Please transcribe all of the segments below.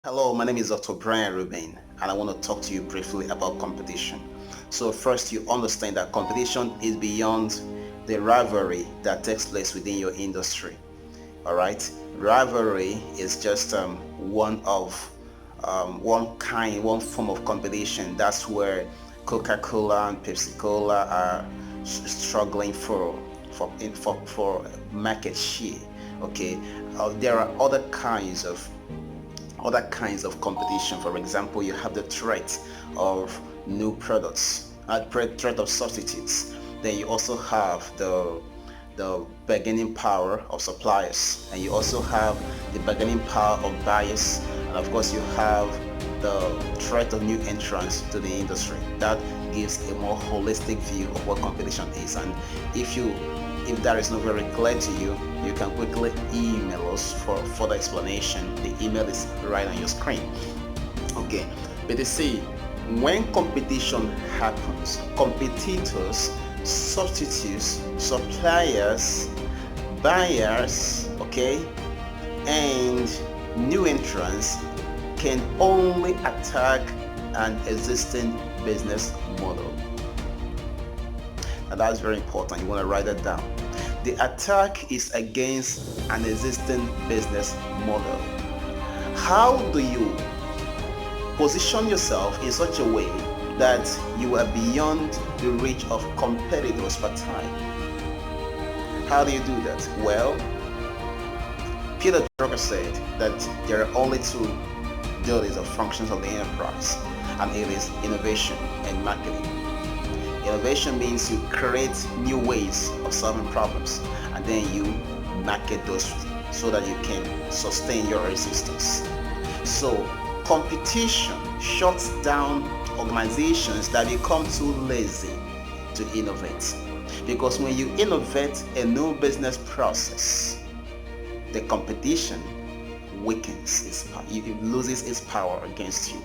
Hello, my name is Dr. Brian Rubin, and I want to talk to you briefly about competition. So, first, you understand that competition is beyond the rivalry that takes place within your industry. All right, rivalry is just one form of competition. That's where Coca-Cola and Pepsi-Cola are struggling for market share. Okay, there are other kinds of competition. For example, you have the threat of new products, threat of substitutes. Then you also have the bargaining power of suppliers, and you also have the bargaining power of buyers, and of course you have the threat of new entrants to the industry. That gives a more holistic view of what competition is. And if that is not very clear to you, you can quickly email us for further explanation. The email is right on your screen. Okay, but you see, when competition happens, competitors, substitutes, suppliers, buyers, okay, and new entrants can only attack an existing business model. Now that's very important. You want to write that down. The attack is against an existing business model. How do you position yourself in such a way that you are beyond the reach of competitors per time? How do you do that? Well, Peter Drucker said that there are only two duties or functions of the enterprise, and it is innovation and marketing. Innovation means you create new ways of solving problems, and then you market those so that you can sustain your existence. So competition shuts down organizations that become too lazy to innovate. Because when you innovate a new business process, the competition weakens it loses its power against you.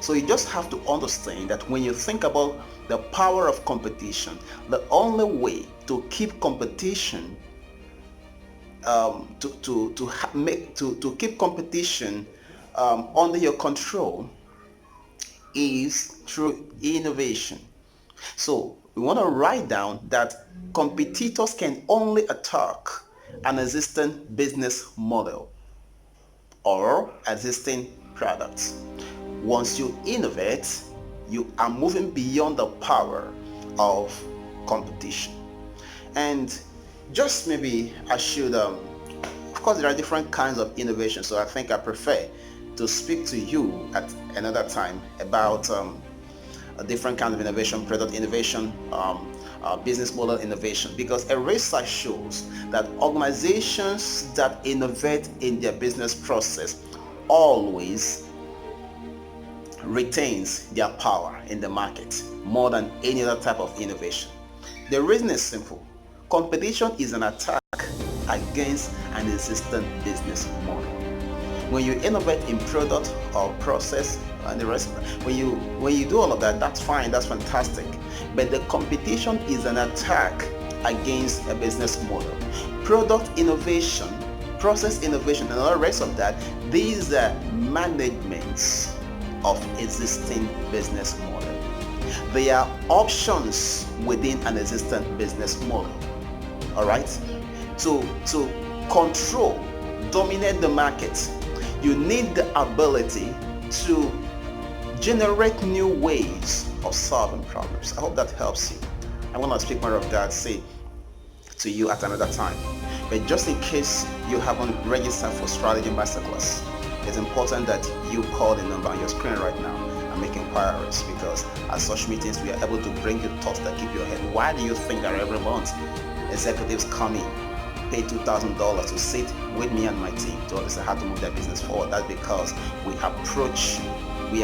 So you just have to understand that when you think about the power of competition, the only way to keep competition to keep competition under your control is through innovation. So we want to write down that competitors can only attack an existing business model or existing products. Once you innovate, you are moving beyond the power of competition. And just maybe I should, of course, there are different kinds of innovation, so I think I prefer to speak to you at another time about a different kind of innovation, product innovation, business model innovation, because a research shows that organizations that innovate in their business process always retains their power in the market more than any other type of innovation. The reason is simple. Competition is an attack against an existing business model. When you innovate in product or process and the rest, when you do all of that, that's fine, that's fantastic. But the competition is an attack against a business model. Product innovation, process innovation, and all the rest of that, these are managements of existing business model. They are options within an existing business model. All right. To control, dominate the market, you need the ability to generate new ways of solving problems. I hope that helps you. I'm going to speak more of that, say to you at another time. But just in case you haven't registered for Strategy Masterclass, it's important that you call the number on your screen right now and make inquiries, because at such meetings we are able to bring you thoughts that keep you ahead. Why do you think that every month executives come in, pay $2,000 to sit with me and my team to understand how to move their business forward? That's because we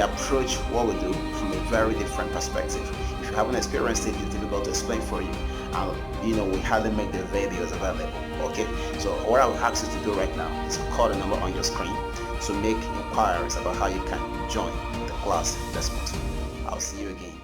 approach what we do from a very different perspective. If you haven't experienced it, it's difficult to explain for you. We hardly make the videos available. Okay, so what I would ask you to do right now is call the number on your screen to make inquiries about how you can join the class this month. I'll see you again.